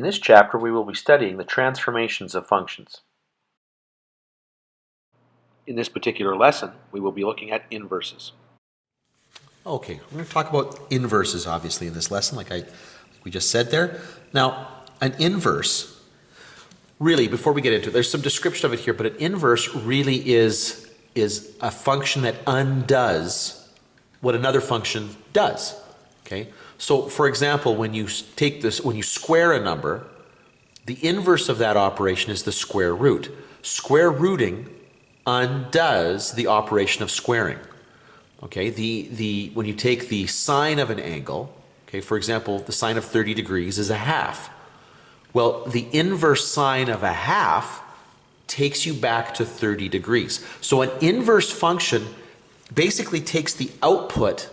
this chapter, we will be studying the transformations of functions. In this particular lesson, we will be looking at inverses. Okay, we're going to talk about inverses, obviously, in this lesson, like we just said there. Now, an inverse, really, before we get into it, there's some description of it here, but an inverse really is a function that undoes what another function does. Okay, so for example, when you take this, when you square a number, the inverse of that operation is the square root. Square rooting undoes the operation of squaring. Okay, when you take the sine of an angle, okay, for example, the sine of 30 degrees is a half. Well, the inverse sine of a half takes you back to 30 degrees. So an inverse function basically takes the output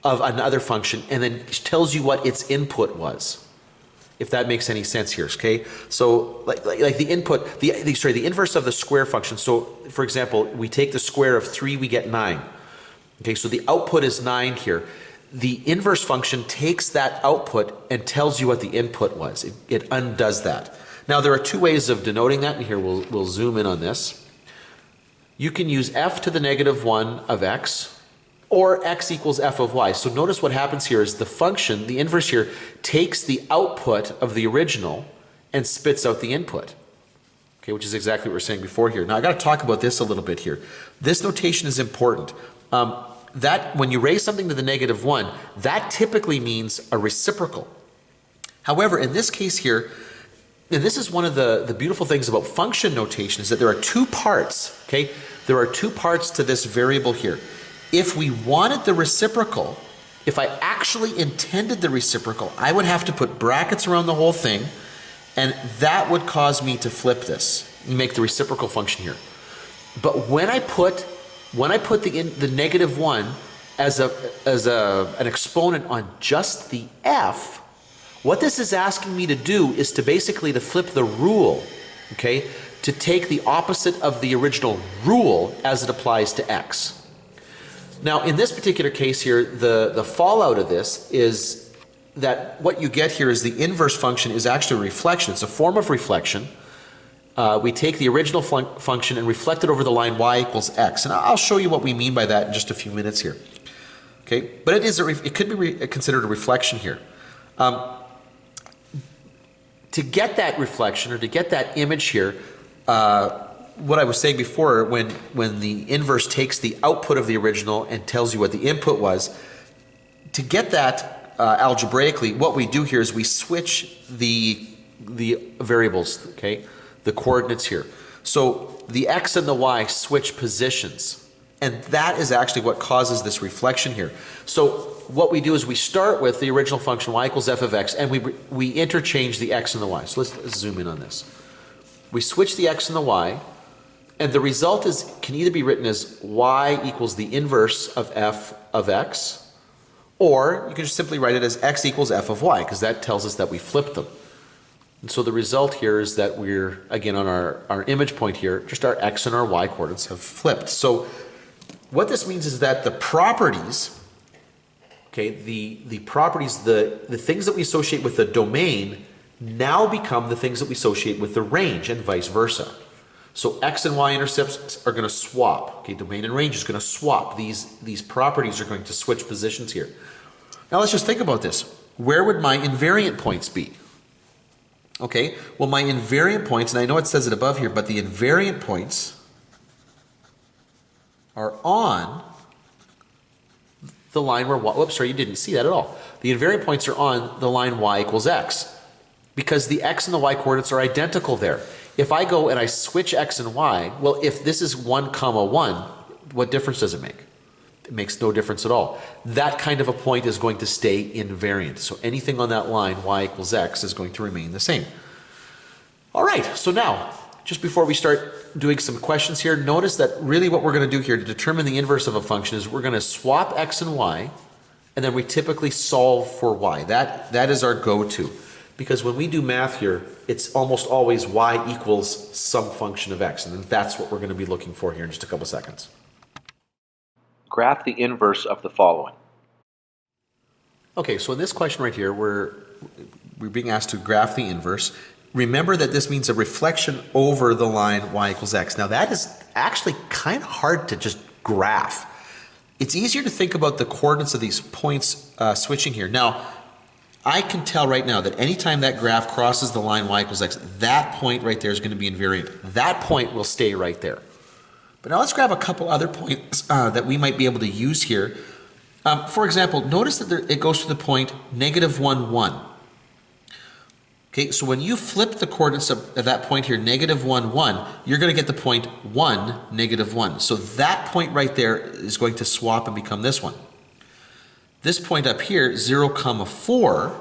of another function and then tells you what its input was, if that makes any sense here. Okay, so like the input, the inverse of the square function. So for example, we take the square of 3, we get 9. Okay, so the output is 9 here. The inverse function takes that output and tells you what the input was. It undoes that. Now there are two ways of denoting that, and here we'll zoom in on this. You can use f to the negative 1 of x, or x equals f of y. So notice what happens here is the function, the inverse here, takes the output of the original and spits out the input. Okay, which is exactly what we were saying before here. Now I got to talk about this a little bit here. This notation is important. That when you raise something to the negative 1, that typically means a reciprocal. However, in this case here, and this is one of the beautiful things about function notation, is that there are two parts, okay? There are two parts to this variable here. If we wanted the reciprocal, if I actually intended the reciprocal, I would have to put brackets around the whole thing, and that would cause me to flip this and make the reciprocal function here. But when I put the negative 1 as an exponent on just the f, what this is asking me to do is to basically to flip the rule, okay, to take the opposite of the original rule as it applies to x. Now in this particular case here, the fallout of this is that what you get here is the inverse function is actually a reflection. It's a form of reflection. We take the original function and reflect it over the line y equals x. And I'll show you what we mean by that in just a few minutes here. Okay, but it could be considered a reflection here. To get that reflection, or to get that image here, what I was saying before, when the inverse takes the output of the original and tells you what the input was, to get that algebraically, what we do here is we switch the variables, okay, the coordinates here. So the x and the y switch positions, and that is actually what causes this reflection here. So what we do is we start with the original function y equals f of x, and we interchange the x and the y. So let's zoom in on this. We switch the x and the y, and the result can either be written as y equals the inverse of f of x, or you can just simply write it as x equals f of y, because that tells us that we flipped them. And so the result here is that we're, again, on our image point here, just our x and our y coordinates have flipped. So what this means is that the properties, okay, the properties, the things that we associate with the domain now become the things that we associate with the range, and vice versa. So x and y intercepts are going to swap. Okay, domain and range is going to swap. These properties are going to switch positions here. Now let's just think about this. Where would my invariant points be? Okay, well my invariant points, and I know it says it above here, but the invariant points are on the line where y, whoops, sorry, you didn't see that at all. The invariant points are on the line y equals x, because the x and the y coordinates are identical there. If I go and I switch x and y, well, if this is 1 comma 1, what difference does it make? It makes no difference at all. That kind of a point is going to stay invariant. So anything on that line, y equals x, is going to remain the same. All right, so now, just before we start doing some questions here, notice that really what we're going to do here to determine the inverse of a function is we're going to swap x and y, and then we typically solve for y. That is our go-to. Because when we do math here, it's almost always y equals some function of x, and that's what we're going to be looking for here in just a couple seconds. Graph the inverse of the following. Okay, so in this question right here, we're being asked to graph the inverse. Remember that this means a reflection over the line y equals x. Now that is actually kind of hard to just graph. It's easier to think about the coordinates of these points switching here. Now, I can tell right now that anytime that graph crosses the line y equals x, that point right there is going to be invariant. That point will stay right there. But now let's grab a couple other points that we might be able to use here. For example, notice that it goes to the point negative 1, 1. Okay, so when you flip the coordinates of that point here, negative 1, 1, you're going to get the point 1, negative 1. So that point right there is going to swap and become this one. This point up here, 0, comma 4,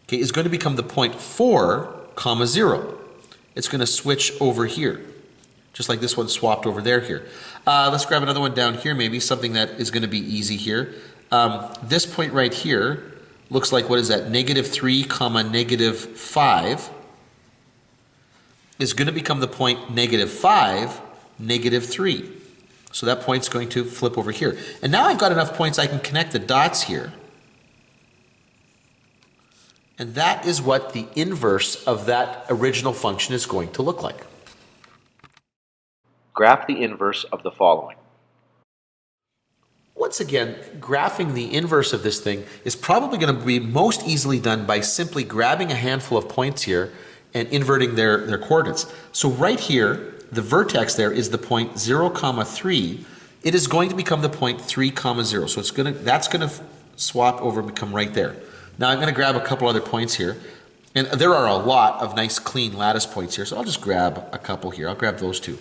okay, is going to become the point 4, comma 0. It's going to switch over here, just like this one swapped over there here. Let's grab another one down here, maybe something that is going to be easy here. This point right here looks like, what is that, negative 3, comma negative 5 is going to become the point negative 5, negative 3. So that point's going to flip over here. And now I've got enough points I can connect the dots here. And that is what the inverse of that original function is going to look like. Graph the inverse of the following. Once again, graphing the inverse of this thing is probably going to be most easily done by simply grabbing a handful of points here and inverting their coordinates. So right here, the vertex there is the point 0, comma 3. It is going to become the point 3, comma 0. So that's going to swap over and become right there. Now I'm going to grab a couple other points here. And there are a lot of nice clean lattice points here. So I'll just grab a couple here. I'll grab those two.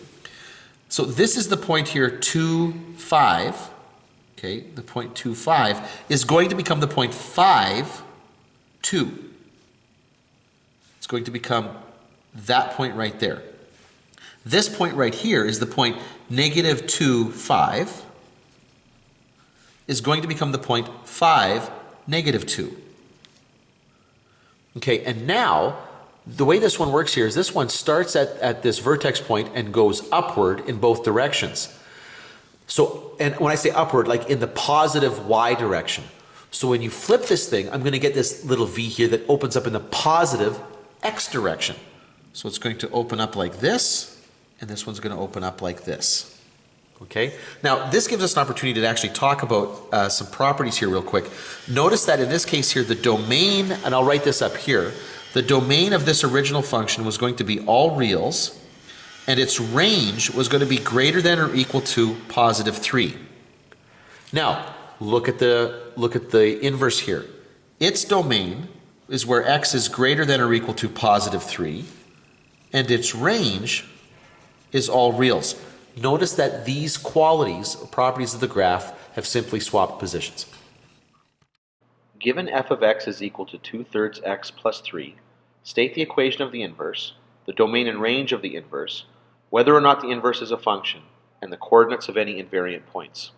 So this is the point here, 2, 5. Okay, the point 2, 5 is going to become the point 5, 2. It's going to become that point right there. This point right here is the point negative 2, 5 is going to become the point 5, negative 2. Okay, and now the way this one works here is this one starts at this vertex point and goes upward in both directions. So, and when I say upward, like in the positive y direction. So when you flip this thing, I'm going to get this little v here that opens up in the positive x direction. So it's going to open up like this, and this one's going to open up like this. Okay? Now, this gives us an opportunity to actually talk about some properties here real quick. Notice that in this case here, the domain, and I'll write this up here, the domain of this original function was going to be all reals, and its range was going to be greater than or equal to positive 3. Now, look at the inverse here. Its domain is where x is greater than or equal to positive 3, and its range is all reals. Notice that these qualities, or properties of the graph, have simply swapped positions. Given f of x is equal to 2/3 x plus 3, state the equation of the inverse, the domain and range of the inverse, whether or not the inverse is a function, and the coordinates of any invariant points.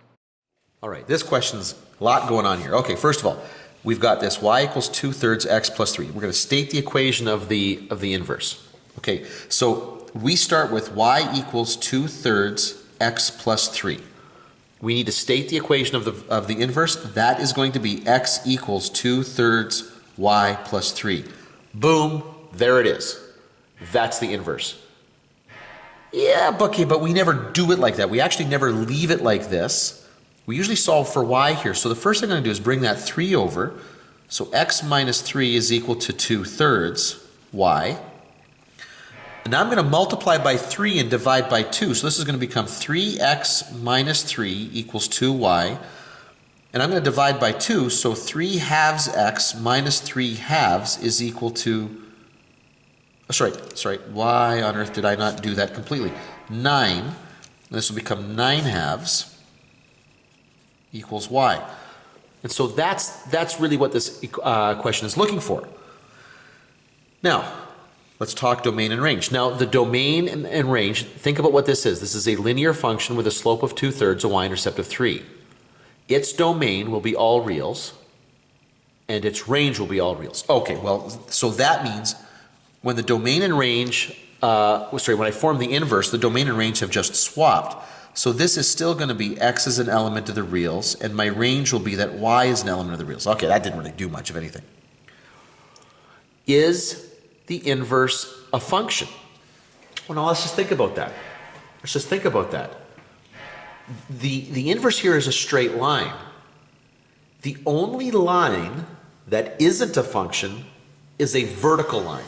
All right, this question's a lot going on here. Okay, first of all, we've got this y equals 2/3 x plus 3. We're going to state the equation of the inverse. Okay, so we start with y equals 2/3 x plus 3. We need to state the equation of the inverse. That is going to be x equals 2/3 y plus 3. Boom, there it is. That's the inverse. Yeah, okay, but we never do it like that. We actually never leave it like this. We usually solve for y here. So the first thing I'm going to do is bring that 3 over. So x minus 3 is equal to 2/3 y. And now I'm going to multiply by 3 and divide by 2. So this is going to become 3x minus 3 equals 2y. And I'm going to divide by 2. So 3 halves x minus 3 halves is equal to... Oh, sorry. Why on earth did I not do that completely? 9. And this will become 9 halves equals y. And so that's really what this question is looking for. Now, let's talk domain and range. Now, the domain and range, think about what this is. This is a linear function with a slope of 2/3, a y-intercept of 3. Its domain will be all reals, and its range will be all reals. Okay, well, so that means when the domain and range, when I form the inverse, the domain and range have just swapped. So this is still going to be x is an element of the reals, and my range will be that y is an element of the reals. Okay, that didn't really do much of anything. is the inverse a function? Well, now let's just think about that. Let's just think about that. The inverse here is a straight line. The only line that isn't a function is a vertical line.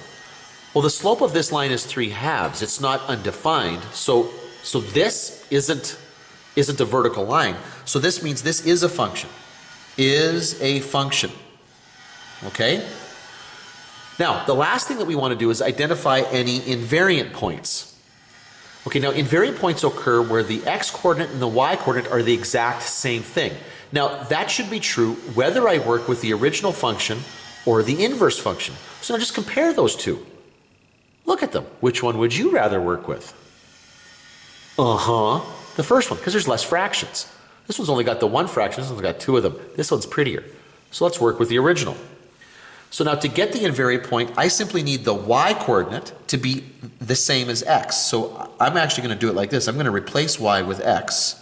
Well, the slope of this line is 3/2. It's not undefined. So this isn't a vertical line. So this means this is a function. Is a function. Okay? Now, the last thing that we want to do is identify any invariant points. Okay, now invariant points occur where the x-coordinate and the y-coordinate are the exact same thing. Now, that should be true whether I work with the original function or the inverse function. So now just compare those two. Look at them. Which one would you rather work with? The first one, because there's less fractions. This one's only got the one fraction, this one's got two of them. This one's prettier. So let's work with the original. So now to get the invariant point, I simply need the y-coordinate to be the same as x. So I'm actually going to do it like this. I'm going to replace y with x.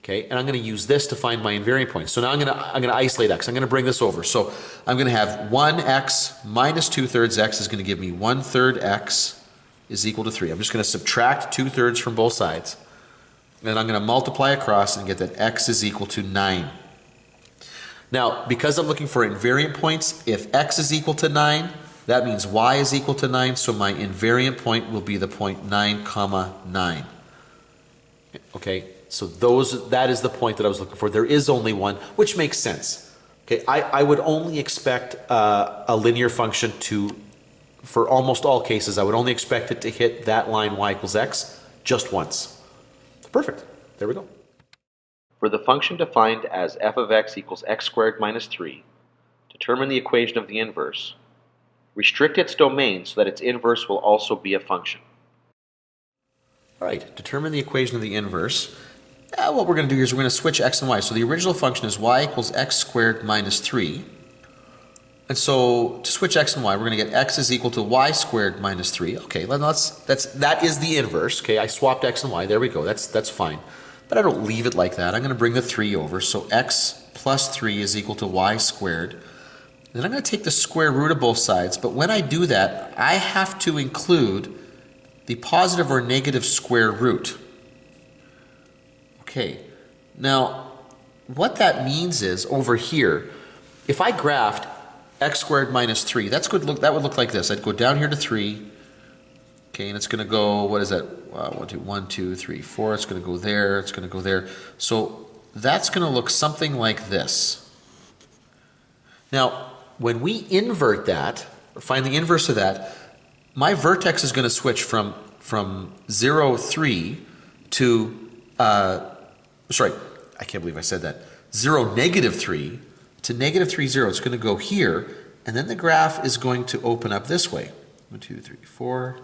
Okay, and I'm going to use this to find my invariant point. So now I'm going to isolate x. I'm going to bring this over. So I'm going to have 1x minus 2/3 x is going to give me 1/3 x is equal to 3. I'm just going to subtract 2/3 from both sides. And I'm going to multiply across and get that x is equal to 9. Now, because I'm looking for invariant points, if x is equal to 9, that means y is equal to 9. So my invariant point will be the point 9, 9. Okay. So that is the point that I was looking for. There is only one, which makes sense. Okay, I would only expect a linear function for almost all cases, I would only expect it to hit that line y equals x just once. Perfect. There we go. For the function defined as f of x equals x squared minus 3, determine the equation of the inverse. Restrict its domain so that its inverse will also be a function. All right, determine the equation of the inverse. What we're going to do here is we're going to switch x and y. So the original function is y equals x squared minus 3. And so to switch x and y, we're going to get x is equal to y squared minus 3. Okay, that is the inverse. Okay, I swapped x and y. There we go. That's fine. But I don't leave it like that. I'm going to bring the 3 over. So x plus 3 is equal to y squared. Then I'm going to take the square root of both sides. But when I do that, I have to include the positive or negative square root. Okay, now what that means is over here, if I graphed x squared minus 3, that would look like this. I'd go down here to 3, okay, and it's going to go, what is that? 1, 2, 3, 4. It's going to go there, it's going to go there. So that's going to look something like this. Now, when we invert that, or find the inverse of that, my vertex is going to switch from 0, 3 to, sorry, I can't believe I said that, 0, negative 3 to negative 3, 0. It's going to go here, and then the graph is going to open up this way. 1, 2, 3, 4.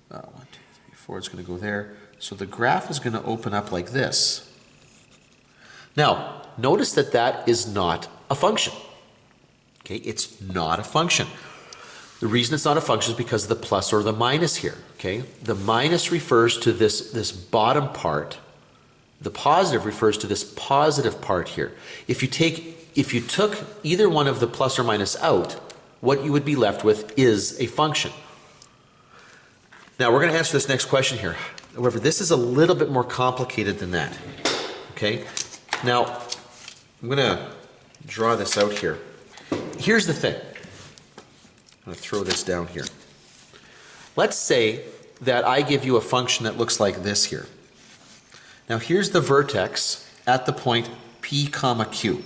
1, 2, 3, 4. It's going to go there. So the graph is going to open up like this. Now, notice that that is not a function. Okay, it's not a function. The reason it's not a function is because of the plus or the minus here. Okay, the minus refers to this bottom part. The positive refers to this positive part here. If you took either one of the plus or minus out, what you would be left with is a function. Now we're going to answer this next question here. However, this is a little bit more complicated than that. Okay, now I'm going to draw this out here. Here's the thing. I'm going to throw this down here. Let's say that I give you a function that looks like this here. Now here's the vertex at the point P comma Q.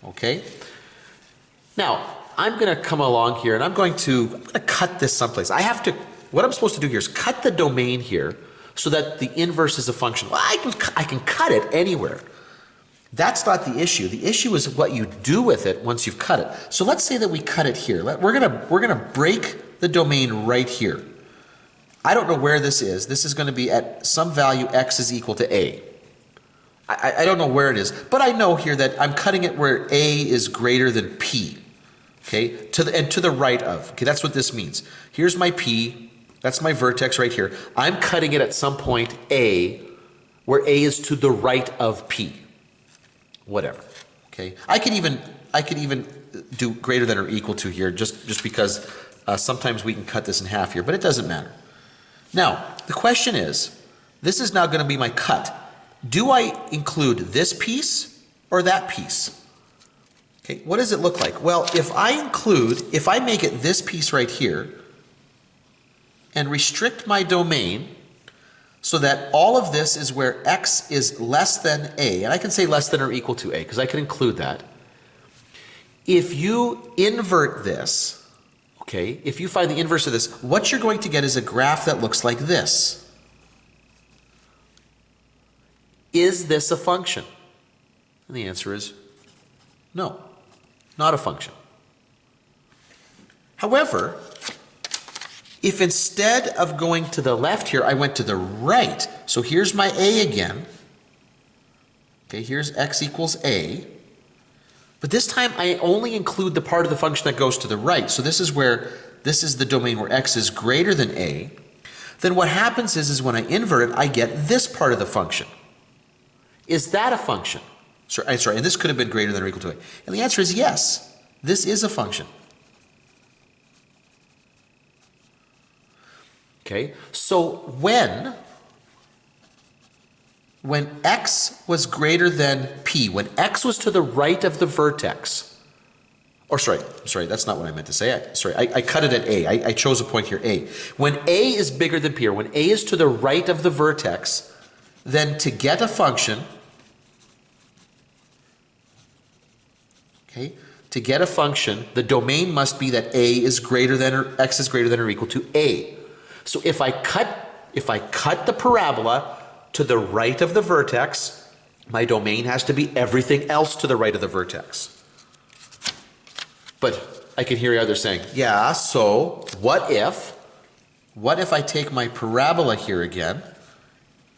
Okay? Now, I'm going to come along here and I'm going to cut this someplace. What I'm supposed to do here is cut the domain here so that the inverse is a function. Well, I can cut it anywhere. That's not the issue. The issue is what you do with it once you've cut it. So let's say that we cut it here. We're gonna break the domain right here. I don't know where this is. This is going to be at some value x is equal to a. I don't know where it is, but I know here that I'm cutting it where a is greater than p. Okay, to the right of. Okay, that's what this means. Here's my p. That's my vertex right here. I'm cutting it at some point a, where a is to the right of p. Whatever. Okay, I could even do greater than or equal to here just because sometimes we can cut this in half here, but it doesn't matter. Now, the question is, this is now going to be my cut. Do I include this piece or that piece? Okay, what does it look like? Well, if I make it this piece right here and restrict my domain so that all of this is where x is less than a, and I can say less than or equal to a because I can include that. If you invert this, okay, if you find the inverse of this, what you're going to get is a graph that looks like this. Is this a function? And the answer is no, not a function. However, if instead of going to the left here, I went to the right, so here's my a again. Okay, here's x equals a. But this time I only include the part of the function that goes to the right. So this is the domain where x is greater than a. Then what happens is when I invert it, I get this part of the function. Is that a function? Sorry, and this could have been greater than or equal to a. And the answer is yes, this is a function. Okay, so when x was greater than p, when x was to the right of the vertex, or sorry, that's not what I meant to say. I cut it at a. I chose a point here, a. When a is bigger than p, or when a is to the right of the vertex, then to get a function, okay, to get a function, the domain must be that a is greater than or x is greater than or equal to a. So if I cut the parabola to the right of the vertex, my domain has to be everything else to the right of the vertex. But I can hear others saying, yeah, so what if I take my parabola here again?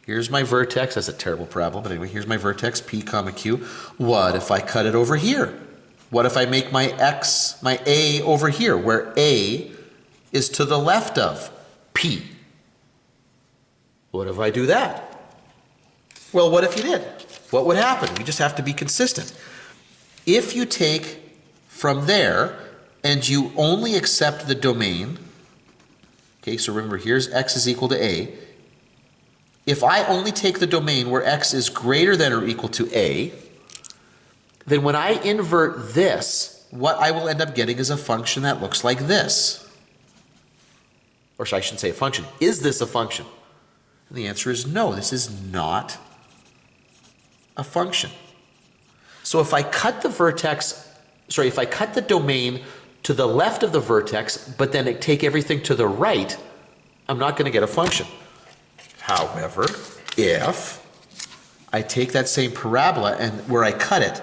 Here's my vertex. That's a terrible parabola, but anyway, here's my vertex, p comma q. What if I cut it over here? What if I make my a over here, where a is to the left of p? What if I do that? Well, what if you did? What would happen? We just have to be consistent. If you take from there and you only accept the domain, okay, so remember here's x is equal to a. If I only take the domain where x is greater than or equal to a, then when I invert this, what I will end up getting is a function that looks like this. Or I shouldn't say a function. Is this a function? And the answer is no, this is not a function. So if I cut the domain to the left of the vertex, but then take everything to the right, I'm not going to get a function. However, if I take that same parabola and where I cut it,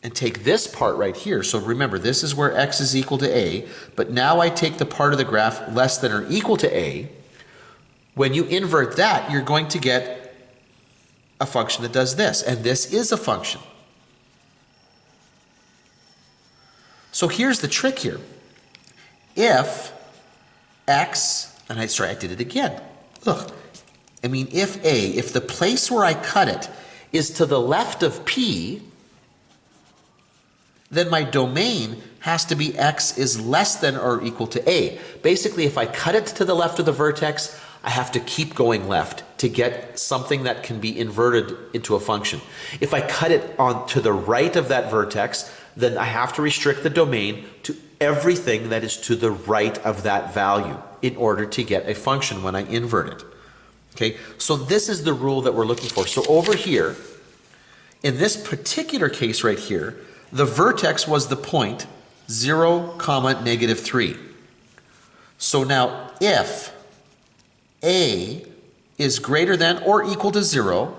and take this part right here, so remember this is where x is equal to a, but now I take the part of the graph less than or equal to a. When you invert that, you're going to get a function that does this, and this is a function. So here's the trick here. If x, and I did it again. Look, if the place where I cut it is to the left of p, then my domain has to be x is less than or equal to a. Basically, if I cut it to the left of the vertex, I have to keep going left to get something that can be inverted into a function. If I cut it on to the right of that vertex, then I have to restrict the domain to everything that is to the right of that value in order to get a function when I invert it. Okay, so this is the rule that we're looking for. So over here, in this particular case right here, the vertex was the point 0, negative 3. So now if a is greater than or equal to 0,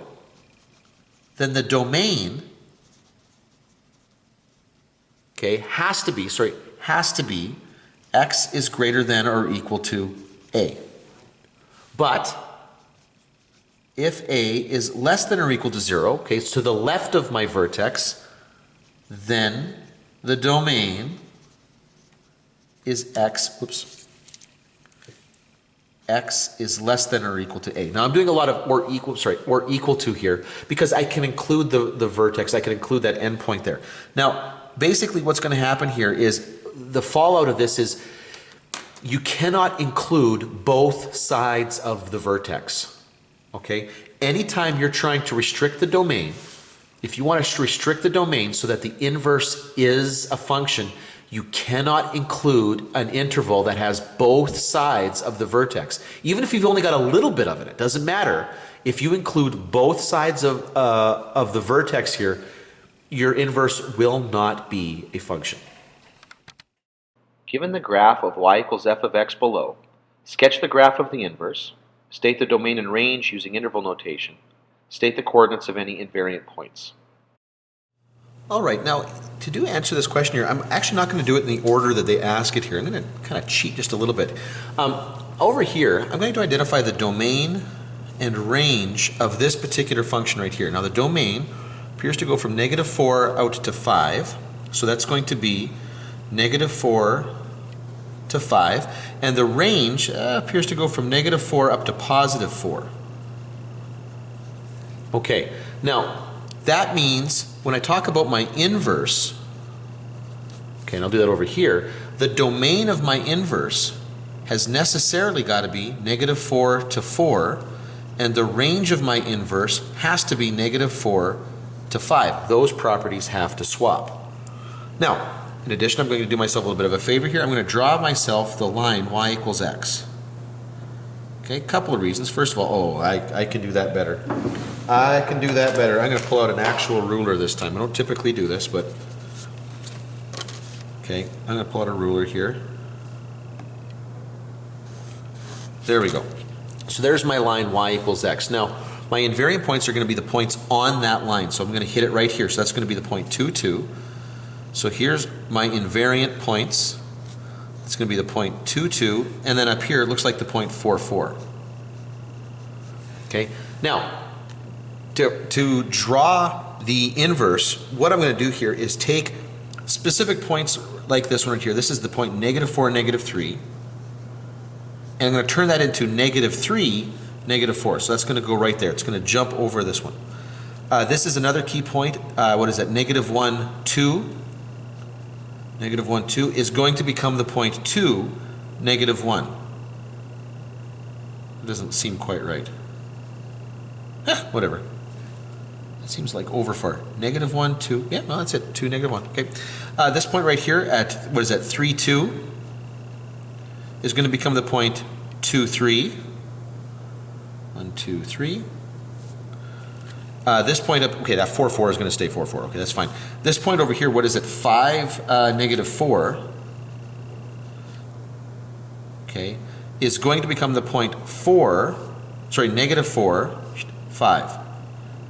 then the domain, okay, has to be x is greater than or equal to a. But if a is less than or equal to 0, okay, it's to the left of my vertex, then the domain is x is less than or equal to a. Now I'm doing a lot of or equal to here because I can include the vertex, I can include that endpoint there. Now basically what's going to happen here is the fallout of this is you cannot include both sides of the vertex. Okay? Anytime you're trying to restrict the domain, if you want to restrict the domain so that the inverse is a function, you cannot include an interval that has both sides of the vertex. Even if you've only got a little bit of it, it doesn't matter. If you include both sides of the vertex here, your inverse will not be a function. Given the graph of y equals f of x below, sketch the graph of the inverse, state the domain and range using interval notation, state the coordinates of any invariant points. All right, now to answer this question here, I'm actually not going to do it in the order that they ask it here. I'm going to kind of cheat just a little bit. Over here, I'm going to identify the domain and range of this particular function right here. Now the domain appears to go from -4 out to 5, so that's going to be -4 to 5, and the range appears to go from -4 up to +4. Okay, now that means when I talk about my inverse, okay, and I'll do that over here, the domain of my inverse has necessarily got to be -4 to 4, and the range of my inverse has to be -4 to 5. Those properties have to swap. Now, in addition, I'm going to do myself a little bit of a favor here. I'm going to draw myself the line y equals x. Okay, a couple of reasons. First of all, I can do that better. I can do that better. I'm going to pull out an actual ruler this time. I don't typically do this, but okay, I'm going to pull out a ruler here. There we go. So there's my line y equals x. Now, my invariant points are going to be the points on that line. So I'm going to hit it right here. So that's going to be the point 2, 2. So here's my invariant points. It's going to be the point 2, 2. And then up here, it looks like the point 4, 4. Okay. Now, to draw the inverse, what I'm going to do here is take specific points like this one right here. This is the point -4, -3. And I'm going to turn that into -3, -4. So that's going to go right there. It's going to jump over this one. This is another key point. What is that? -1, 2. -1, 2 is going to become the point 2, -1. It doesn't seem quite right. Whatever. It seems like over far. -1, 2. Yeah, no, that's it. 2, -1. Okay. This point right here at, what is that, 3, 2 is going to become the point 2, 3. 1, 2, 3. This point up, okay, that 4, 4 is going to stay 4, 4. Okay, that's fine. This point over here, what is it? 5, -4. Okay, is going to become the point 4, sorry, -4, 5.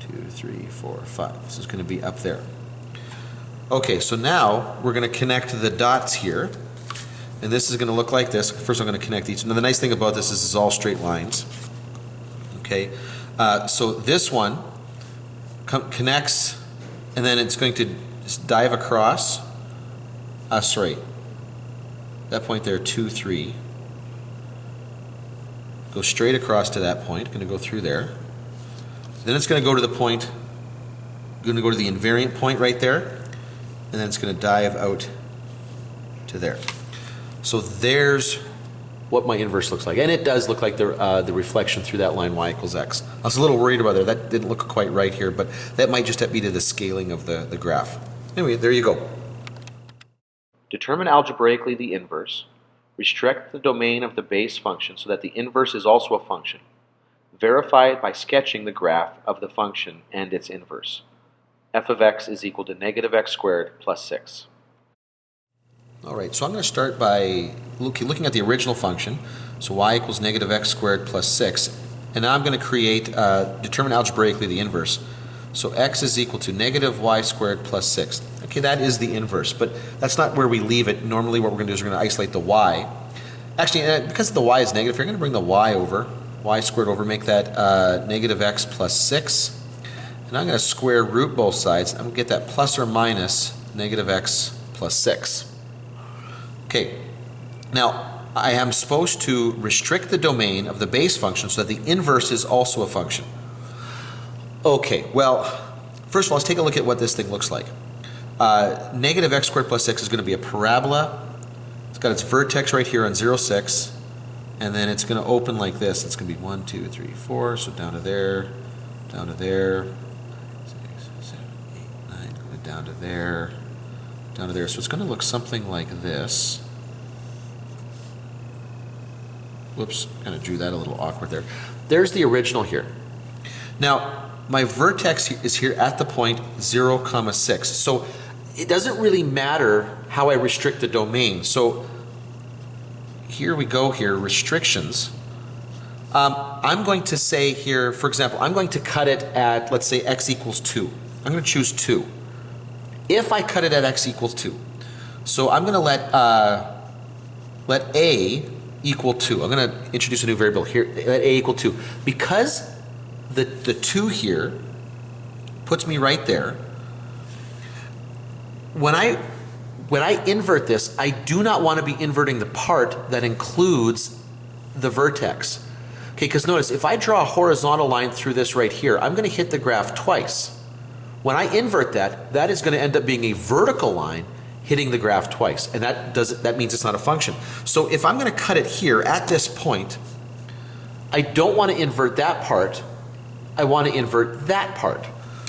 2, 3, 4, 5. This is going to be up there. Okay, so now we're going to connect the dots here. And this is going to look like this. First I'm going to connect each. Now the nice thing about this is it's all straight lines. Okay, so this one connects, and then it's going to just dive across. Sorry, that point there, 2, 3. Go straight across to that point. Going to go through there. Then it's going to go to the point. Going to go to the invariant point right there, and then it's going to dive out to there. So there's what my inverse looks like. And it does look like the reflection through that line y equals x. I was a little worried about that. That didn't look quite right here, but that might just be to the scaling of the graph. Anyway, there you go. Determine algebraically the inverse. Restrict the domain of the base function so that the inverse is also a function. Verify it by sketching the graph of the function and its inverse. F of x is equal to -x squared plus 6. All right, so I'm going to start by looking at the original function. So y equals -x squared plus 6. And now I'm going to determine algebraically the inverse. So x is equal to -y squared plus 6. Okay, that is the inverse, but that's not where we leave it. Normally what we're going to do is we're going to isolate the y. Actually, because the y is negative, you're going to bring the y over, y squared over, make that -x plus 6. And I'm going to square root both sides. I'm going to get that plus or minus -x plus 6. Okay, now I am supposed to restrict the domain of the base function so that the inverse is also a function. Okay, well, first of all, let's take a look at what this thing looks like. negative x squared plus 6 is going to be a parabola. It's got its vertex right here on 0, 6. And then it's going to open like this. It's going to be 1, 2, 3, 4. So down to there, down to there, 6, 7, 8, 9, going down to there, down to there. So it's going to look something like this. Whoops, kind of drew that a little awkward there. There's the original here. Now, my vertex is here at the point 0, 6. So it doesn't really matter how I restrict the domain. So here we go here, restrictions. I'm going to say here, for example, I'm going to cut it at, let's say, x equals 2. I'm going to choose 2. If I cut it at x equals 2, so I'm going to let a equal 2. I'm going to introduce a new variable here, let a equal 2. Because the 2 here puts me right there, when I invert this, I do not want to be inverting the part that includes the vertex. Okay, because notice, if I draw a horizontal line through this right here, I'm going to hit the graph twice. When I invert that, that is going to end up being a vertical line hitting the graph twice, and that means it's not a function. So if I'm going to cut it here at this point, I don't want to invert that part. I want to invert that part.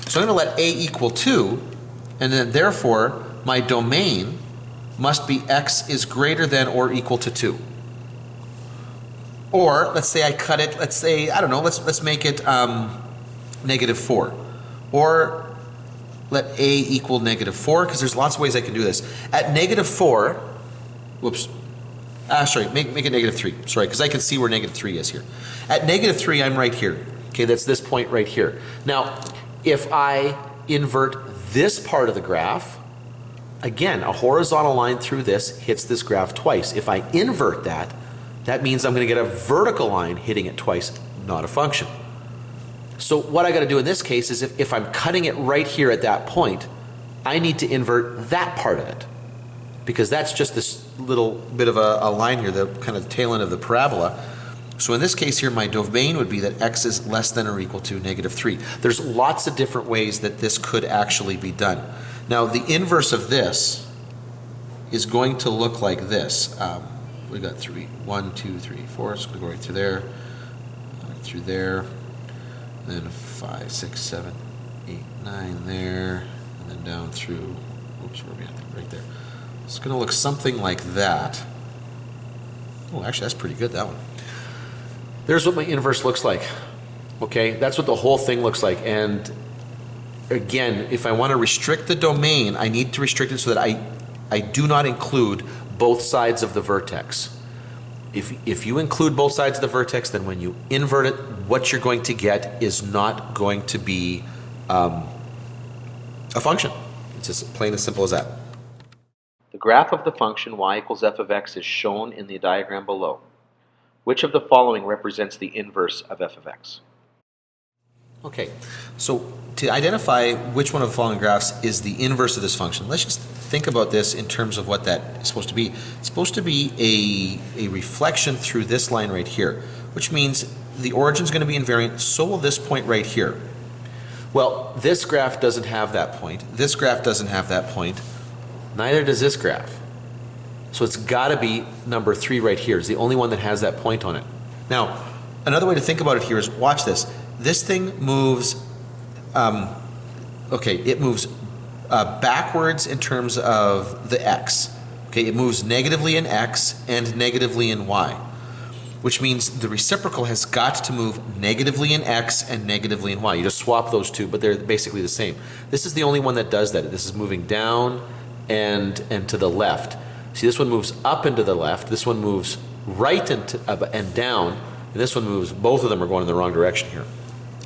So I'm going to let a equal 2, and then therefore my domain must be x is greater than or equal to 2. Or let's say I cut it, let's say, I don't know, let's make it negative 4. Or let a equal negative 4, because there's lots of ways I can do this. At negative 4, whoops, sorry, make it negative 3. Sorry, because I can see where negative 3 is here. At negative 3, I'm right here. Okay, that's this point right here. Now, if I invert this part of the graph, again, a horizontal line through this hits this graph twice. If I invert that, that means I'm going to get a vertical line hitting it twice, not a function. So what I got to do in this case is if I'm cutting it right here at that point, I need to invert that part of it, because that's just this little bit of a line here, the kind of tail end of the parabola. So in this case here, my domain would be that x is less than or equal to negative 3. There's lots of different ways that this could actually be done. Now the inverse of this is going to look like this. We got 3, 1, 2, 3, 4. It's going to go right through there, right through there, then 5, 6, 7, 8, 9 there, and then down through. Oops, where are we at? Right there. It's going to look something like that. Oh, actually, that's pretty good, that one. There's what my inverse looks like. Okay, that's what the whole thing looks like. And again, if I want to restrict the domain, I need to restrict it so that I do not include both sides of the vertex. If you include both sides of the vertex, then when you invert it, what you're going to get is not going to be a function. It's just plain as simple as that. The graph of the function y equals f of x is shown in the diagram below. Which of the following represents the inverse of f of x? Okay, so to identify which one of the following graphs is the inverse of this function, let's just think about this in terms of what that is supposed to be. It's supposed to be a reflection through this line right here, which means the origin is going to be invariant, so will this point right here. Well, this graph doesn't have that point. This graph doesn't have that point. Neither does this graph. So it's got to be number 3 right here. It's the only one that has that point on it. Now, another way to think about it here is, watch this. This thing moves, it moves backwards in terms of the x. Okay, it moves negatively in x and negatively in y, which means the reciprocal has got to move negatively in x and negatively in y. You just swap those two, but they're basically the same. This is the only one that does that. This is moving down and to the left. See, this one moves up and to the left. This one moves right and down. And this one moves, both of them are going in the wrong direction here.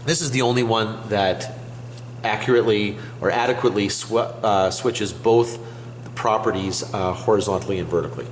This is the only one that accurately or adequately switches both the properties horizontally and vertically.